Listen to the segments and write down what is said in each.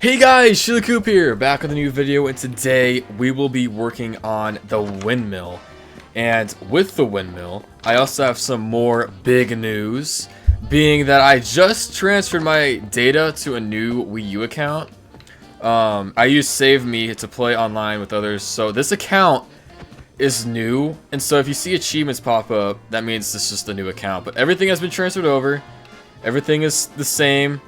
Hey guys, Shillacoop here, back with a new video, and today we will be working on the Windmill. And with the Windmill, I also have some more big news, being that I just transferred my data to a new Wii U account. I use Save Me to play online with others, so this account is new, and so if you see achievements pop up, that means this is just a new account. But everything has been transferred over, everything is the same.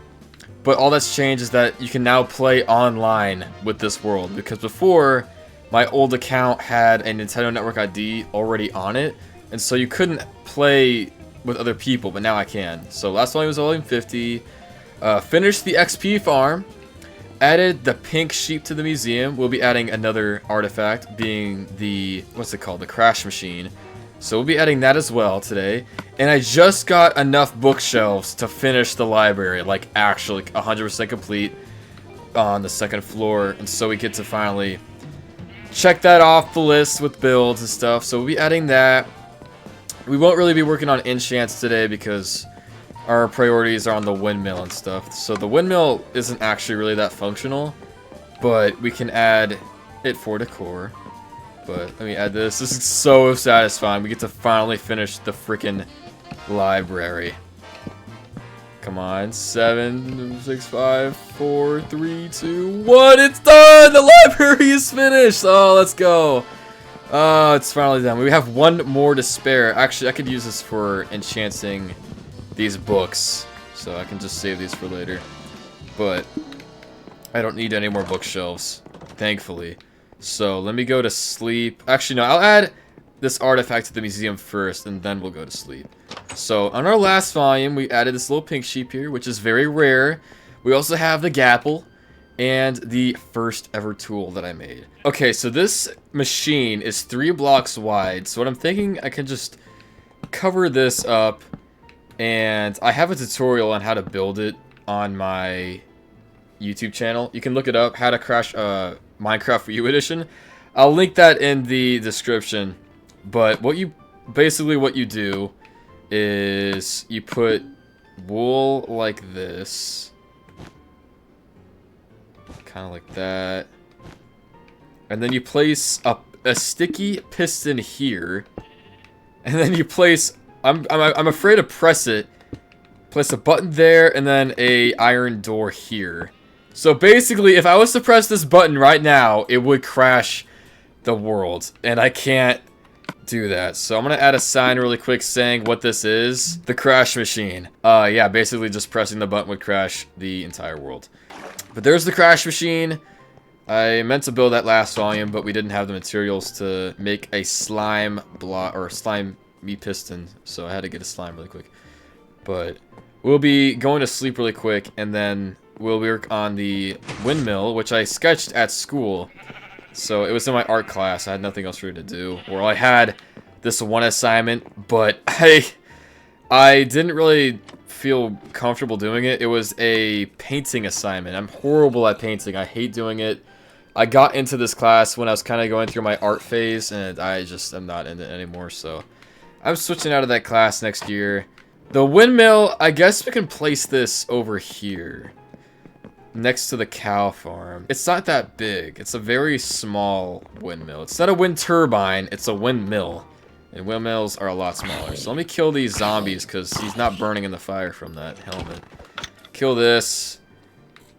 But all that's changed is that you can now play online with this world, because before, my old account had a Nintendo Network ID already on it, and so you couldn't play with other people, but now I can. So last one was volume 50, finished the XP farm, added the pink sheep to the museum. We'll be adding another artifact, being the, what's it called, the crash machine. So we'll be adding that as well today. And I just got enough bookshelves to finish the library, like actually 100% complete on the second floor. And so we get to finally check that off the list with builds and stuff. So we'll be adding that. We won't really be working on enchants today because our priorities are on the windmill and stuff. So the windmill isn't actually really that functional, but we can add it for decor. But let me add this. This is so satisfying. We get to finally finish the freaking library. Come on. 7, 6, 5, 4, 3, 2, 1. It's done! The library is finished! Oh, let's go. Oh, it's finally done. We have one more to spare. Actually, I could use this for enchanting these books. So I can just save these for later. But I don't need any more bookshelves, thankfully. So let me go to sleep. Actually, no, I'll add this artifact to the museum first, and then we'll go to sleep. So on our last volume, we added this little pink sheep here, which is very rare. We also have the gapple and the first ever tool that I made. Okay, so this machine is 3 blocks wide. So what I'm thinking, I can just cover this up, and I have a tutorial on how to build it on my YouTube channel. You can look it up, how to crash Minecraft Wii U edition. I'll link that in the description. But what you do is you put wool like this, kind of like that, and then you place a sticky piston here, and then you place I'm afraid to press it. Place a button there, and then a iron door here. So basically, if I was to press this button right now, it would crash the world, and I can't do that. So I'm gonna add a sign really quick saying what this is. The crash machine. Yeah, basically just pressing the button would crash the entire world. But there's the crash machine. I meant to build that last volume, but we didn't have the materials to make a slime block or slime piston, so I had to get a slime really quick. But we'll be going to sleep really quick, and then we'll work on the windmill, which I sketched at school. So it was in my art class. I had nothing else really to do. Or I had this one assignment, but I didn't really feel comfortable doing it. It was a painting assignment. I'm horrible at painting. I hate doing it. I got into this class when I was kind of going through my art phase, and I just am not in it anymore. So I'm switching out of that class next year. The windmill, I guess we can place this over here, next to the cow farm. It's not that big. It's a very small windmill. It's not a wind turbine, it's a windmill. And windmills are a lot smaller. So let me kill these zombies, because he's not burning in the fire from that helmet. Kill this.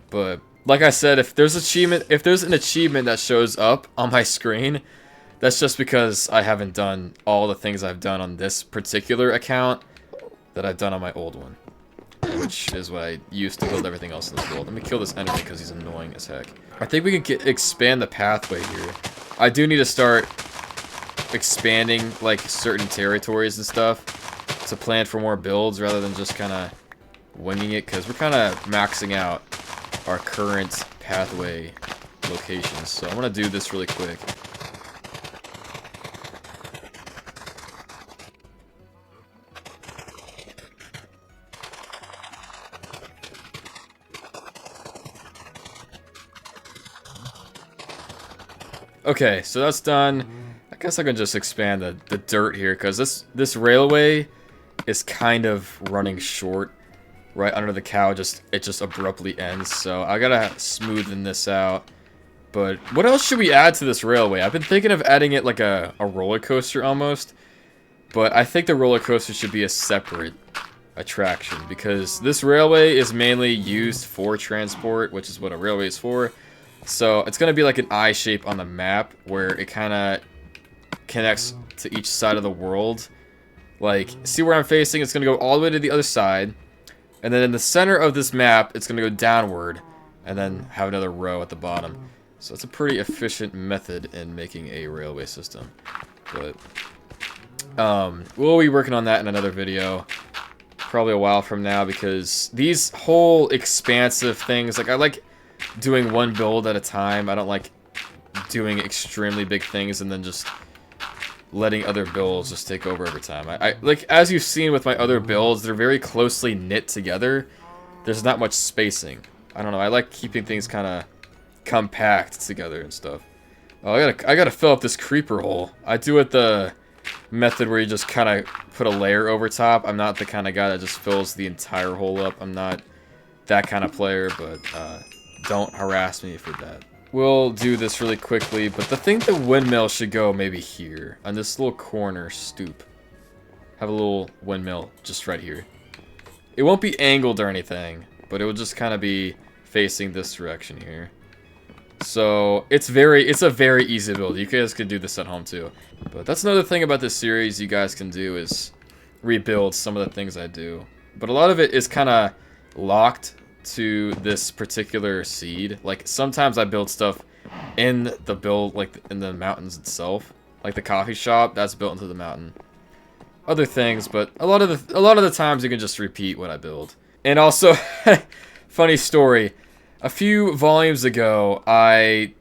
But like I said, if there's an achievement that shows up on my screen, that's just because I haven't done all the things I've done on this particular account that I've done on my old one, which is what I used to build everything else in this world. Let me kill this enemy because he's annoying as heck. I think we can expand the pathway here. I do need to start expanding like certain territories and stuff to plan for more builds rather than just kind of winging it, because we're kind of maxing out our current pathway locations. So I'm going to do this really quick. Okay, so that's done. I guess I can just expand the dirt here, because this railway is kind of running short. right under the cow, it just abruptly ends. So I gotta smoothen this out. But what else should we add to this railway? I've been thinking of adding it like a roller coaster almost. But I think the roller coaster should be a separate attraction, because this railway is mainly used for transport, which is what a railway is for. So it's going to be like an I shape on the map where it kind of connects to each side of the world. Like, see where I'm facing? It's going to go all the way to the other side. And then in the center of this map, it's going to go downward and then have another row at the bottom. So it's a pretty efficient method in making a railway system. But we'll be working on that in another video, probably a while from now, because these whole expansive things, like, I like doing one build at a time. I don't like doing extremely big things and then just letting other builds just take over time. I like, as you've seen with my other builds, they're very closely knit together. There's not much spacing. I don't know, I like keeping things kind of compact together and stuff. Oh, I gotta fill up this creeper hole. I do it the method where you just kind of put a layer over top. I'm not the kind of guy that just fills the entire hole up. I'm not that kind of player, but don't harass me for that. We'll do this really quickly, but I think the windmill should go maybe here, on this little corner stoop. Have a little windmill just right here. It won't be angled or anything, but it will just kind of be facing this direction here. So it's a very easy build. You guys can do this at home too. But that's another thing about this series you guys can do, is rebuild some of the things I do. But a lot of it is kind of locked to this particular seed. Like, sometimes I build stuff in the build, like in the mountains itself. Like the coffee shop, that's built into the mountain. Other things, but a lot of the times you can just repeat what I build. And also, funny story. A few volumes ago, I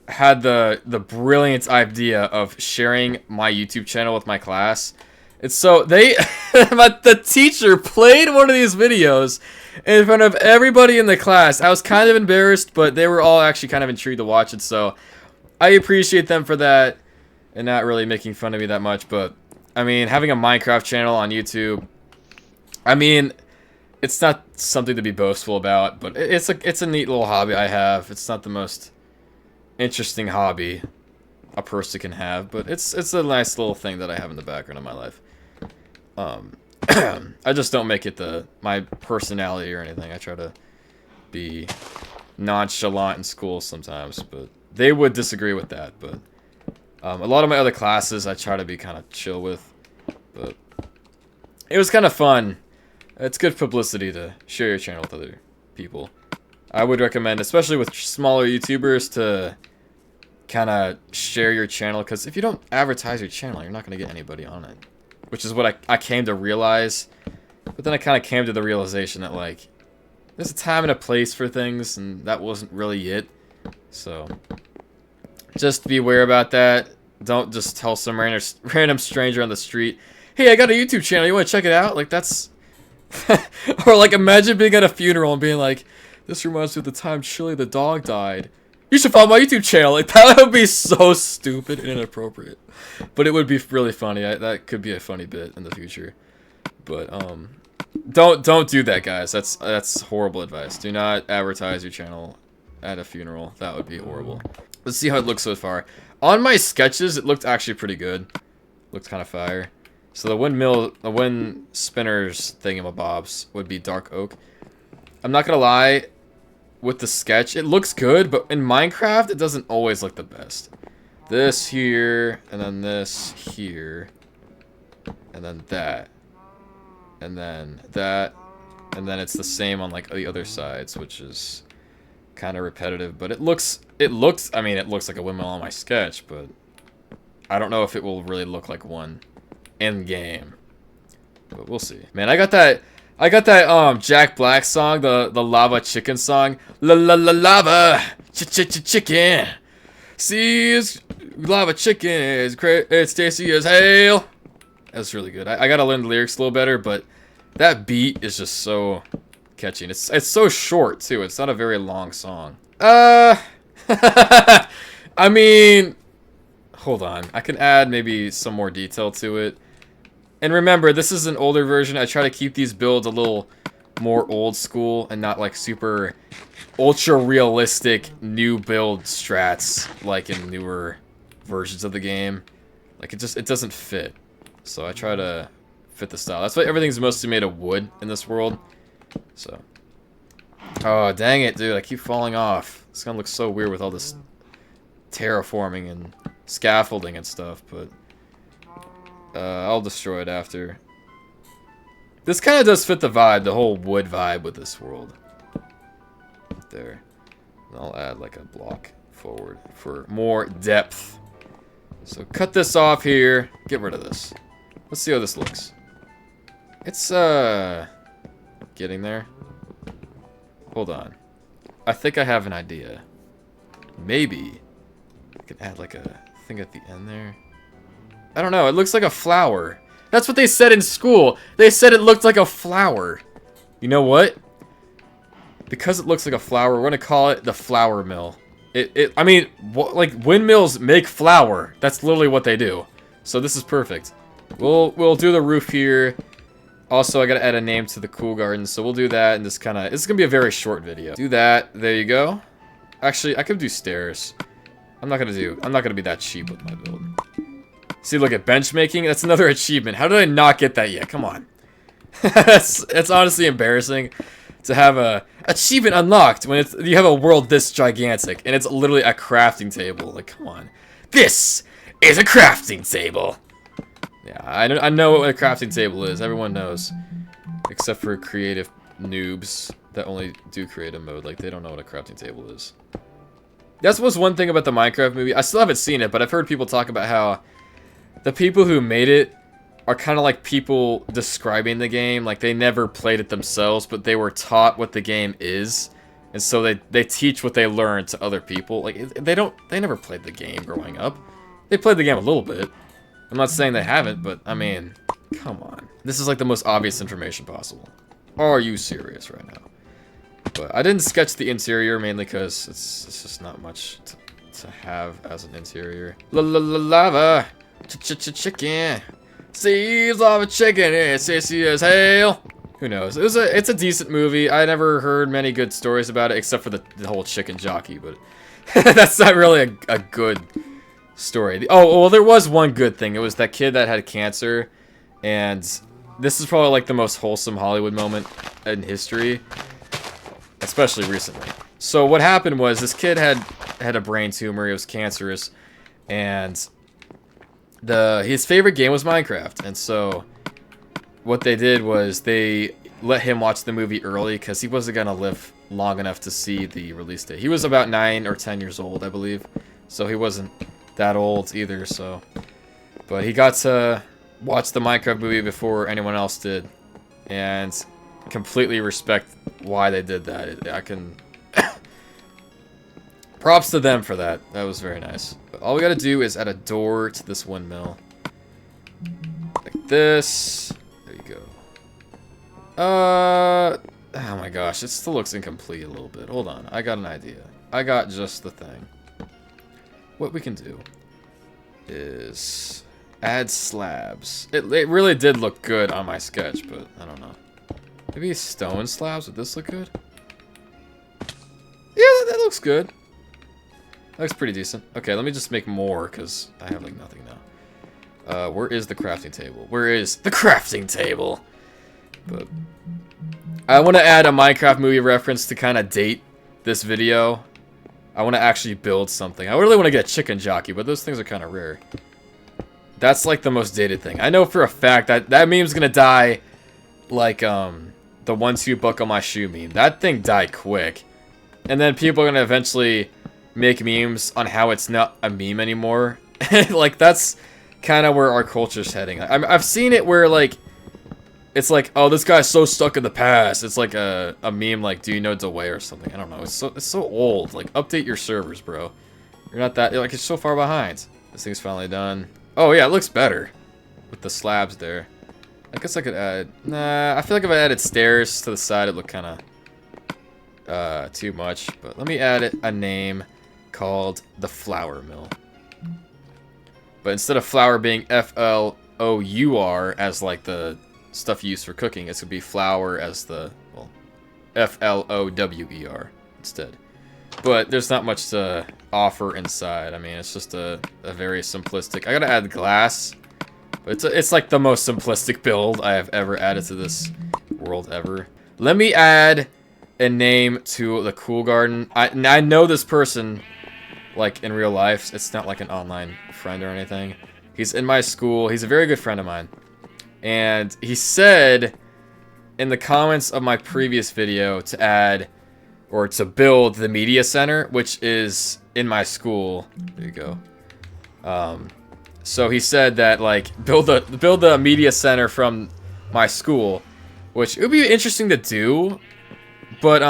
had the brilliant idea of sharing my YouTube channel with my class. And so the teacher played one of these videos in front of everybody in the class. I was kind of embarrassed, but they were all actually kind of intrigued to watch it. So I appreciate them for that and not really making fun of me that much. But I mean, having a Minecraft channel on YouTube, I mean, it's not something to be boastful about, but it's a neat little hobby I have. It's not the most interesting hobby a person can have, but it's a nice little thing that I have in the background of my life. I just don't make it my personality or anything. I try to be nonchalant in school sometimes, but they would disagree with that. But a lot of my other classes I try to be kind of chill with, but it was kind of fun. It's good publicity to share your channel with other people. I would recommend, especially with smaller YouTubers, to kind of share your channel, because if you don't advertise your channel, you're not going to get anybody on it. Which is what I came to realize. But then I kind of came to the realization that, like, there's a time and a place for things, and that wasn't really it. So just be aware about that. Don't just tell some random stranger on the street, hey, I got a YouTube channel, you want to check it out? Like, that's... Or, like, imagine being at a funeral and being like, this reminds me of the time Chili the dog died. You should follow my YouTube channel. Like, that would be so stupid and inappropriate. But it would be really funny. That could be a funny bit in the future. But, don't do that, guys. That's horrible advice. Do not advertise your channel at a funeral. That would be horrible. Let's see how it looks so far. On my sketches, it looked actually pretty good. Looked kind of fire. So the wind spinners thingamabobs would be dark oak. I'm not gonna lie, with the sketch, it looks good, but in Minecraft, it doesn't always look the best. This here, and then this here, and then that, and then that, and then it's the same on, like, the other sides, which is kind of repetitive. But it looks like a windmill on my sketch, but I don't know if it will really look like one in game. But we'll see. Man, I got that Jack Black song, the lava chicken song. La la la lava chicken. See, it's lava chicken. It's great. It's tasty as hell. That's really good. I gotta learn the lyrics a little better, but that beat is just so catchy. And it's so short too. It's not a very long song. I mean, hold on. I can add maybe some more detail to it. And remember, this is an older version. I try to keep these builds a little more old school and not like super ultra realistic new build strats like in newer versions of the game. Like it doesn't fit. So I try to fit the style. That's why everything's mostly made of wood in this world. So. Oh, dang it, dude. I keep falling off. It's gonna look so weird with all this terraforming and scaffolding and stuff, but I'll destroy it after. This kind of does fit the vibe, the whole wood vibe with this world. There. And I'll add like a block forward for more depth. So cut this off here. Get rid of this. Let's see how this looks. It's, getting there. Hold on. I think I have an idea. Maybe I can add like a thing at the end there. I don't know. It looks like a flower. That's what they said in school. They said it looked like a flower. You know what? Because it looks like a flower, we're going to call it the flower mill. I mean, like, windmills make flour. That's literally what they do. So this is perfect. We'll do the roof here. Also, I gotta add a name to the cool garden, so we'll do that and just it's gonna be a very short video. Do that. There you go. Actually, I could do stairs. I'm not gonna be that cheap with my build. See, look at bench making. That's another achievement. How did I not get that yet? Come on. It's honestly embarrassing to have a achievement unlocked when you have a world this gigantic and it's literally a crafting table. Like, come on. This is a crafting table. Yeah, I know what a crafting table is. Everyone knows. Except for creative noobs that only do creative mode. Like, they don't know what a crafting table is. That was one thing about the Minecraft movie. I still haven't seen it, but I've heard people talk about how the people who made it are kind of like people describing the game. Like, they never played it themselves, but they were taught what the game is. And so they teach what they learn to other people. Like, they never played the game growing up. They played the game a little bit. I'm not saying they haven't, but, I mean, come on. This is like the most obvious information possible. Are you serious right now? But I didn't sketch the interior, mainly because it's just not much to have as an interior. Lava! Chicken! Seeds of a chicken, it's sissy as hell! Who knows? It's a decent movie. I never heard many good stories about it, except for the whole chicken jockey, but that's not really a good story. Oh, well, there was one good thing. It was that kid that had cancer, and this is probably like the most wholesome Hollywood moment in history, especially recently. So what happened was this kid had a brain tumor. It was cancerous, and his favorite game was Minecraft. And so what they did was they let him watch the movie early because he wasn't gonna live long enough to see the release date. He was about 9 or 10 years old, I believe, so he wasn't that old either. So, but he got to watch the Minecraft movie before anyone else did, and completely respect why they did that. I can props to them for that. That was very nice. But all we gotta do is add a door to this windmill, like this. There you go. Oh my gosh, it still looks incomplete a little bit. Hold on, I got an idea. I got just the thing. What we can do is add slabs. It really did look good on my sketch, but I don't know. Maybe stone slabs? Would this look good? Yeah, that looks good. That looks pretty decent. Okay, let me just make more, because I have, like, nothing now. Where is the crafting table? Where is the crafting table? But I want to add a Minecraft movie reference to kind of date this video. I want to actually build something. I really want to get a chicken jockey, but those things are kind of rare. That's like the most dated thing. I know for a fact that that meme's gonna die like the 1-2 buckle my shoe meme. That thing died quick. And then people are gonna eventually make memes on how it's not a meme anymore. Like, that's kind of where our culture's heading. I've seen it where, like, it's like, oh, this guy's so stuck in the past. It's like a meme like, do you know DeWay or something? I don't know. It's so old. Like, update your servers, bro. You're not that, like, it's so far behind. This thing's finally done. Oh, yeah, it looks better with the slabs there. I guess I could add, nah, I feel like if I added stairs to the side, it looked kind of too much. But let me add a name called the Flour Mill. But instead of flour being Flour as like the stuff used for cooking. It's gonna be flour as the, well, Flower instead. But there's not much to offer inside. I mean, it's just a very simplistic. I gotta add glass, but it's like the most simplistic build I have ever added to this world ever. Let me add a name to the cool garden. I know this person, like, in real life. It's not like an online friend or anything. He's in my school. He's a very good friend of mine. And he said in the comments of my previous video to add, or to build, the media center, which is in my school. There you go. So he said that, like, build the media center from my school, which it would be interesting to do, but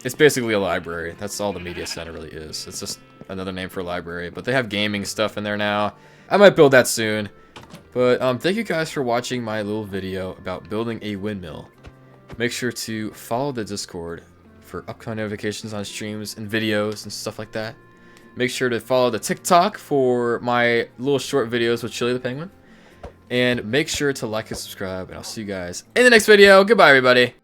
it's basically a library. That's all the media center really is. It's just another name for a library, but they have gaming stuff in there now. I might build that soon. But thank you guys for watching my little video about building a windmill. Make sure to follow the Discord for upcoming notifications on streams and videos and stuff like that. Make sure to follow the TikTok for my little short videos with Chili the Penguin. And make sure to like and subscribe, and I'll see you guys in the next video. Goodbye, everybody.